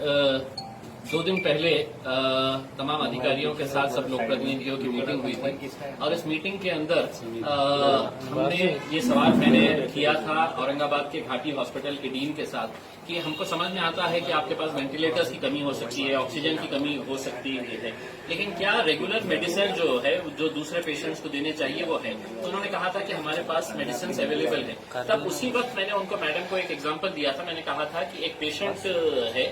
दो दिन पहले तमाम अधिकारियों के साथ सब लोक प्रतिनिधियों की मीटिंग हुई थी और इस मीटिंग के अंदर हमने ये सवाल मैंने किया था औरंगाबाद के घाटी हॉस्पिटल के डीन के साथ कि हमको समझ में आता है कि आपके पास वेंटिलेटर्स की कमी हो सकती है, ऑक्सीजन की कमी हो सकती है, लेकिन क्या रेगुलर मेडिसिन जो है जो दूसरे पेशेंट्स को देने चाहिए वो है? तो उन्होंने कहा था कि हमारे पास मेडिसिन अवेलेबल है। तब उसी वक्त मैंने उनको मैडम को एक एग्जांपल दिया था। मैंने कहा था कि एक पेशेंट है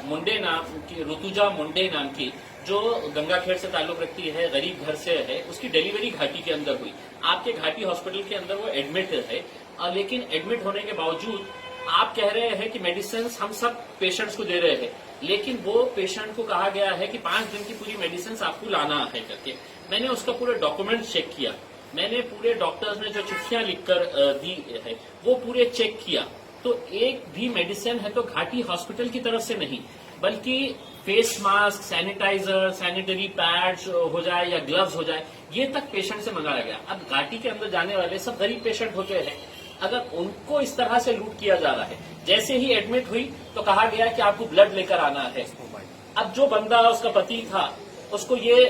मुंडे नाम की, ऋतुजा मुंडे नाम की, जो गंगाखेड़ से ताल्लुक रखती है, गरीब घर से है, उसकी डिलीवरी घाटी के अंदर हुई। आपके घाटी हॉस्पिटल के अंदर वो एडमिट है, लेकिन एडमिट होने के बावजूद आप कह रहे हैं कि मेडिसिन हम सब पेशेंट्स को दे रहे हैं, लेकिन वो पेशेंट को कहा गया है कि 5 दिन की पूरी मेडिसिन आपको लाना है करके। मैंने उसका पूरा डॉक्यूमेंट चेक किया, मैंने पूरे डॉक्टर्स ने जो चिट्ठियां लिखकर दी है वो पूरे चेक किया, तो एक भी मेडिसिन है तो घाटी हॉस्पिटल की तरफ से नहीं, बल्कि face mask, sanitiser, sanitary pads हो जाए या ग्लव्स हो जाए, ये तक पेशेंट से मंगाया गया। अब घाटी के अंदर जाने वाले सब गरीब पेशेंट होते हैं, अगर उनको इस तरह से लूट किया जा रहा है, जैसे ही एडमिट हुई तो कहा गया कि आपको ब्लड लेकर आना है। अब जो बंदा उसका पति था उसको ये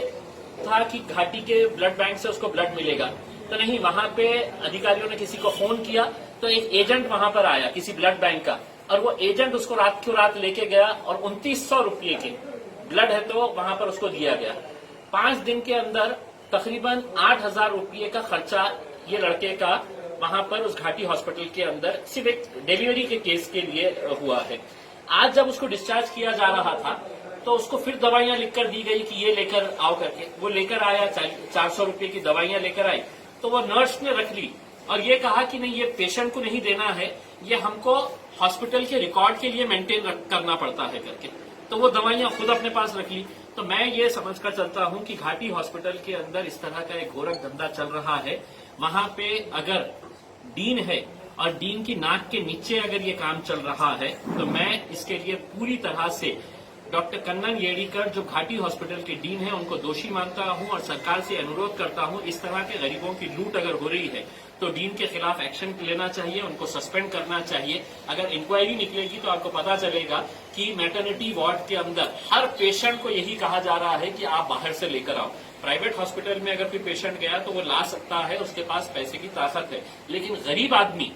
था कि घाटी के ब्लड बैंक से उसको ब्लड मिलेगा, तो नहीं, वहां पे अधिकारियों ने किसी को फोन किया तो एक एजेंट वहां पर आया किसी ब्लड बैंक का, और वो एजेंट उसको रात लेके गया और 2900 रुपये के ब्लड है तो वहां पर उसको दिया गया। 5 दिन के अंदर तकरीबन 8000 रुपये का खर्चा ये लड़के का वहां पर उस घाटी हॉस्पिटल के अंदर सिर्फ एक डिलीवरी के केस के लिए हुआ है। आज जब उसको डिस्चार्ज किया जा रहा था तो उसको फिर दवाइयां लिखकर दी गई कि ये लेकर आओ करके। वो लेकर आया, 400 रुपये की दवाइयां लेकर आई, तो वो नर्स ने रख ली और ये कहा कि नहीं, ये पेशेंट को नहीं देना है, ये हमको हॉस्पिटल के रिकॉर्ड के लिए मेंटेन करना पड़ता है करके। तो वो दवाइयां खुद अपने पास रख ली। तो मैं ये समझकर चलता हूं कि घाटी हॉस्पिटल के अंदर इस तरह का एक घोरक धंधा चल रहा है। वहां पे अगर डीन है और डीन की नाक के नीचे अगर ये काम चल रहा है तो मैं इसके लिए पूरी तरह से डॉक्टर कन्नन येड़ीकर जो घाटी हॉस्पिटल के डीन है उनको दोषी मानता हूं और सरकार से अनुरोध करता हूं, इस तरह के गरीबों की लूट अगर हो रही है तो डीन के खिलाफ एक्शन लेना चाहिए, उनको सस्पेंड करना चाहिए। अगर इंक्वायरी निकलेगी तो आपको पता चलेगा कि मैटरनिटी वार्ड के अंदर हर पेशेंट को यही कहा जा रहा है कि आप बाहर से लेकर आओ। प्राइवेट हॉस्पिटल में अगर कोई पेशेंट गया तो वो ला सकता है, उसके पास पैसे की ताकत है, लेकिन गरीब आदमी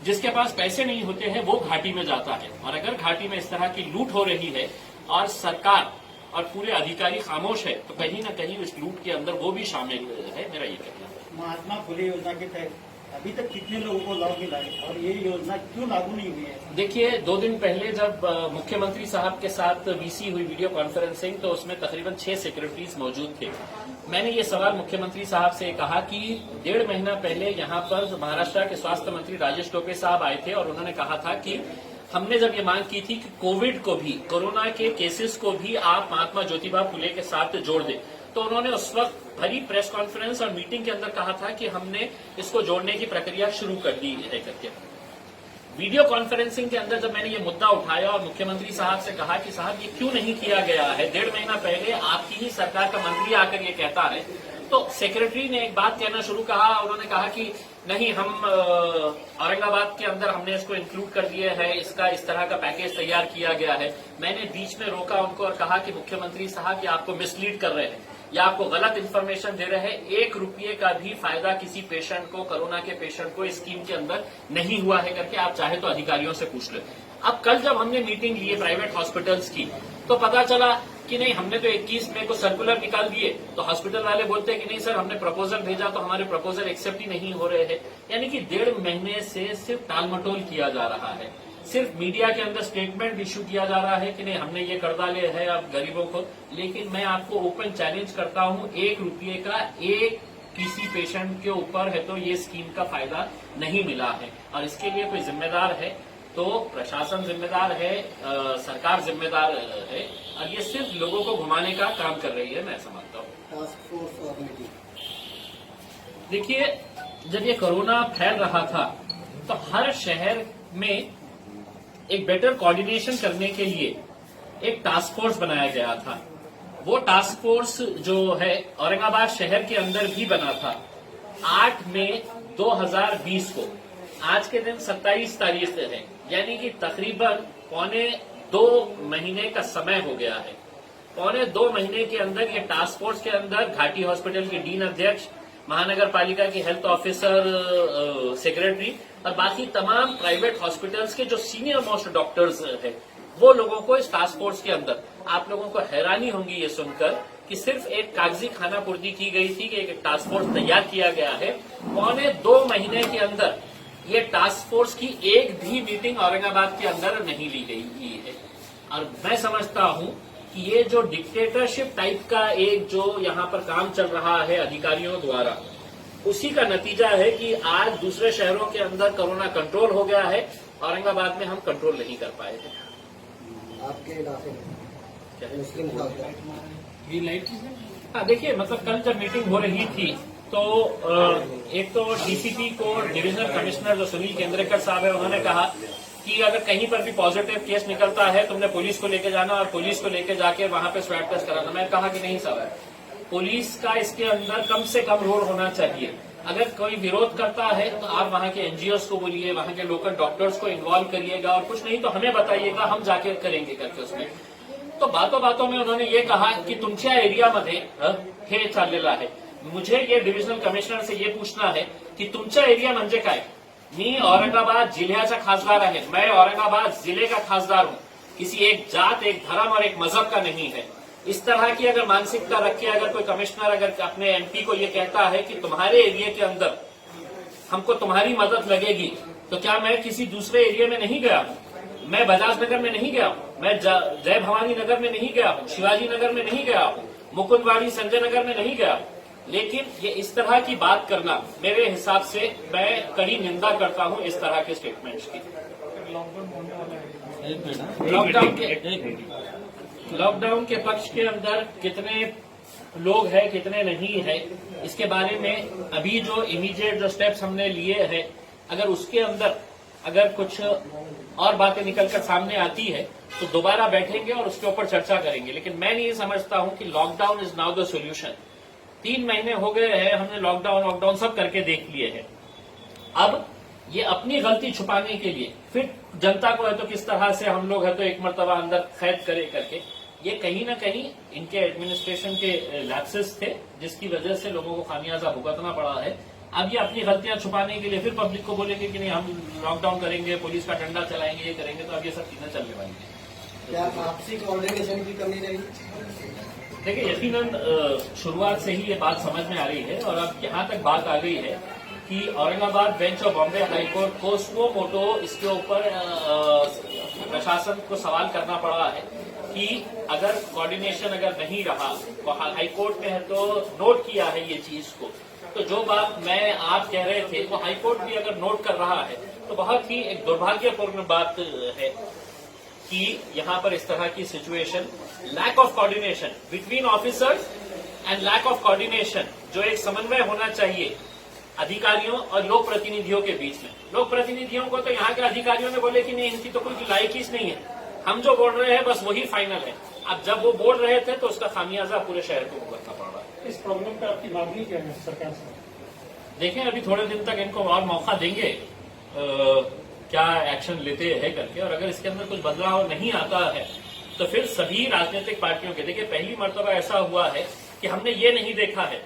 जिसके पास पैसे नहीं होते हैं वो घाटी में जाता है। और अगर घाटी में इस तरह की लूट हो रही है और सरकार और पूरे अधिकारी खामोश है तो कहीं न कहीं इस लूट के अंदर वो भी शामिल है, मेरा ये कहना है। महात्मा फुले योजना के तहत अभी तक कितने लोगों को लाभ मिला है और ये योजना क्यों लागू नहीं हुई है? देखिए, 2 दिन पहले जब मुख्यमंत्री साहब के साथ वीसी हुई वीडियो कॉन्फ्रेंसिंग, तो उसमें तकरीबन 6 सेक्रेटरीज मौजूद थे। मैंने ये सवाल मुख्यमंत्री साहब से कहा कि 1.5 महीना पहले यहाँ पर महाराष्ट्र के स्वास्थ्य मंत्री राजेश टोपे साहब आए थे और उन्होंने कहा था कि हमने जब ये मांग की थी कि कोविड को भी, कोरोना के केसेस को भी आप महात्मा ज्योतिबा फुले के साथ जोड़ दें, तो उन्होंने उस वक्त भरी प्रेस कॉन्फ्रेंस और मीटिंग के अंदर कहा था कि हमने इसको जोड़ने की प्रक्रिया शुरू कर दी है करके। वीडियो कॉन्फ्रेंसिंग के अंदर जब मैंने ये मुद्दा उठाया और मुख्यमंत्री साहब से कहा कि साहब ये क्यों नहीं किया गया है, 1.5 महीना पहले आपकी ही सरकार का मंत्री आकर ये कहता है, तो सेक्रेटरी ने एक बात कहना शुरू कहा। उन्होंने कहा कि नहीं, हम औरंगाबाद के अंदर हमने इसको इंक्लूड कर दिया है, इसका इस तरह का पैकेज तैयार किया गया है। मैंने बीच में रोका उनको और कहा कि मुख्यमंत्री साहब ये आपको मिसलीड कर रहे हैं या आपको गलत इन्फॉर्मेशन दे रहे हैं। 1 रुपये का भी फायदा किसी पेशेंट को, कोरोना के पेशेंट को इस स्कीम के अंदर नहीं हुआ है करके आप चाहे तो अधिकारियों से पूछ ले। अब कल जब हमने मीटिंग ली है प्राइवेट हॉस्पिटल्स की तो पता चला कि नहीं, हमने तो 21 मई को सर्कुलर निकाल दिए, तो हॉस्पिटल वाले बोलते हैं कि नहीं सर, हमने प्रपोजल भेजा तो हमारे प्रपोजल एक्सेप्ट ही नहीं हो रहे हैं। यानी कि 1.5 महीने से सिर्फ टालमटोल किया जा रहा है, सिर्फ मीडिया के अंदर स्टेटमेंट इश्यू किया जा रहा है कि नहीं हमने ये कर डाले है अब गरीबों को। लेकिन मैं आपको ओपन चैलेंज करता हूं, 1 रुपये का एक किसी पेशेंट के ऊपर है तो ये स्कीम का फायदा नहीं मिला है, और इसके लिए कोई जिम्मेदार है तो प्रशासन जिम्मेदार है, सरकार जिम्मेदार है, और ये सिर्फ लोगों को घुमाने का काम कर रही है, मैं समझता हूँ। टास्क फोर्स और मीटिंग, देखिए, जब ये कोरोना फैल रहा था तो हर शहर में एक बेटर कोऑर्डिनेशन करने के लिए एक टास्क फोर्स बनाया गया था। वो टास्क फोर्स जो है औरंगाबाद शहर के अंदर भी बना था। 8 मई 2020 को, आज के दिन 27 तारीख है, यानी कि तकरीबन 1.25 2 महीने का समय हो गया है। पौने 2 महीने के अंदर ये टास्क फोर्स के अंदर घाटी हॉस्पिटल के डीन अध्यक्ष, महानगर पालिका के हेल्थ ऑफिसर, सेक्रेटरी और बाकी तमाम प्राइवेट हॉस्पिटल्स के जो सीनियर मोस्ट डॉक्टर्स हैं, वो लोगों को इस टास्क फोर्स के अंदर, आप लोगों को हैरानी होंगी ये सुनकर कि सिर्फ एक कागजी खानापुर्जी की गई थी कि एक टास्क फोर्स तैयार किया गया है। पौने 2 महीने के अंदर ये टास्क फोर्स की एक भी मीटिंग औरंगाबाद के अंदर नहीं ली गई है। और मैं समझता हूं कि ये जो डिक्टेटरशिप टाइप का एक जो यहाँ पर काम चल रहा है अधिकारियों द्वारा, उसी का नतीजा है कि आज दूसरे शहरों के अंदर कोरोना कंट्रोल हो गया है, औरंगाबाद में हम कंट्रोल नहीं कर पाए थे। आपके इलाके में मुस्लिम हाँ, देखिए, मतलब कल जब मीटिंग हो रही थी तो एक तो डीसीपी को डिविजनल कमिश्नर जो सुनील केंद्रेकर साहब है, उन्होंने कहा कि अगर कहीं पर भी पॉजिटिव केस निकलता है तुमने पुलिस को लेके जाना और पुलिस को लेके जाके वहां पे स्वैब टेस्ट कराना। मैं कहा कि नहीं साहब, पुलिस का इसके अंदर कम से कम रोल होना चाहिए। अगर कोई विरोध करता है तो आप वहां के एनजीओस को बोलिए, वहां के लोकल डॉक्टर्स को इन्वॉल्व करिएगा, और कुछ नहीं तो हमें बताइएगा, हम जाके करेंगे करके उसमें। तो बातों बातों में उन्होंने ये कहा की तुमच्या एरियामध्ये हे चाललेलं आहे। मुझे ये डिविजनल कमिश्नर से ये पूछना है कि तुमचा एरिया म्हणजे काय? मी औरंगाबाद जिल्ह्याचा खासदार आहे, मैं औरंगाबाद जिले का खासदार हूं, किसी एक जात, एक धर्म और एक मजहब का नहीं है। इस तरह की अगर मानसिकता रख के अगर कोई कमिश्नर अगर अपने एमपी को ये कहता है कि तुम्हारे एरिया के अंदर हमको तुम्हारी मदद लगेगी, तो क्या मैं किसी दूसरे एरिया में नहीं गया हूं? मैं बजाज नगर में नहीं गया हूं, मैं जय भवानी नगर में नहीं गया हूं, शिवाजी नगर में नहीं गया हूं, मुकुंदवाड़ी संजय नगर में नहीं गया हूं। लेकिन ये इस तरह की बात करना, मेरे हिसाब से मैं कड़ी निंदा करता हूं इस तरह के स्टेटमेंट्स की। लॉकडाउन के पक्ष के अंदर कितने लोग हैं, कितने नहीं है, इसके बारे में अभी जो इमीडिएट जो स्टेप्स हमने लिए हैं, अगर उसके अंदर अगर कुछ और बातें निकलकर सामने आती है तो दोबारा बैठेंगे और उसके ऊपर चर्चा करेंगे। लेकिन मैं नहीं समझता हूं कि lockdown is now the solution. 3 महीने हो गए हैं, हमने लॉकडाउन सब करके देख लिए हैं। अब ये अपनी गलती छुपाने के लिए फिर जनता को है तो किस तरह से हम लोग है तो एक मर्तबा अंदर कैद करे करके, ये कहीं ना कहीं इनके एडमिनिस्ट्रेशन के लैप्सेस थे, जिसकी वजह से लोगों को खामियाजा भुगतना पड़ा है। अब ये अपनी गलतियां छुपाने के लिए फिर पब्लिक को बोलेंगे कि नहीं हम लॉकडाउन करेंगे, पुलिस का डंडा चलाएंगे, ये करेंगे, तो अब ये सब चीजें चलने वाली है। क्या आपसी कोऑर्डिनेशन की कमी रही? देखिए, यकीनन शुरुआत से ही ये बात समझ में आ रही है, और अब यहाँ तक बात आ गई है कि Aurangabad bench of Bombay high court को स्व मोटो इसके ऊपर प्रशासन को सवाल करना पड़ा है कि अगर कोऑर्डिनेशन अगर नहीं रहा, तो हाईकोर्ट ने है तो नोट किया है ये चीज को, तो जो बात मैं आप कह रहे थे वो हाईकोर्ट भी अगर नोट कर रहा है तो बहुत ही एक दुर्भाग्यपूर्ण बात है कि यहाँ पर इस तरह की situation, lack of coordination between officers and lack of coordination, जो एक समन्वय होना चाहिए अधिकारियों और लोक प्रतिनिधियों के बीच में। लोक प्रतिनिधियों को तो यहाँ के अधिकारियों ने बोले कि नहीं, इनकी तो कोई लायकी नहीं है, हम जो बोल रहे हैं बस वही फाइनल है। अब जब वो बोल रहे थे तो उसका खामियाजा पूरे शहर को भुगतना पड़ रहा है। इस प्रॉब्लम पे आपकी मांगनी क्या है सरकार से? देखें, अभी थोड़े दिन तक इनको और मौका देंगे क्या एक्शन लेते हैं करके, और अगर इसके अंदर कुछ बदलाव नहीं आता है तो फिर सभी राजनीतिक पार्टियों के, देखिए पहली मर्तबा ऐसा हुआ है कि हमने ये नहीं देखा है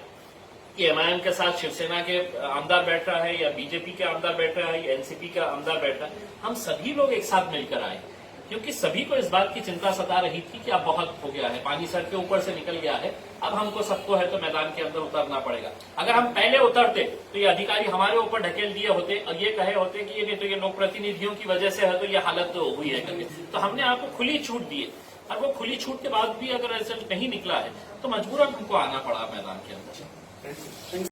कि एमआईएम के साथ शिवसेना के आमदार बैठ रहा है या बीजेपी के आमदार बैठ रहा है या एनसीपी का आमदार बैठ रहा है। हम सभी लोग एक साथ मिलकर आए, क्योंकि सभी को इस बात की चिंता सता रही थी कि अब बहुत हो गया है, पानी सर के ऊपर से निकल गया है, अब हमको सबको है तो मैदान के अंदर उतरना पड़ेगा। अगर हम पहले उतरते तो ये अधिकारी हमारे ऊपर ढकेल दिए होते और ये कहे होते कि ये नहीं तो ये लोक प्रतिनिधियों की वजह से है तो ये हालत तो हुई है करके, तो हमने आपको खुली छूट दी है। और वो खुली छूट के बाद भी अगर रिजल्ट नहीं निकला है तो मजबूरन हमको आना पड़ा मैदान के अंदर।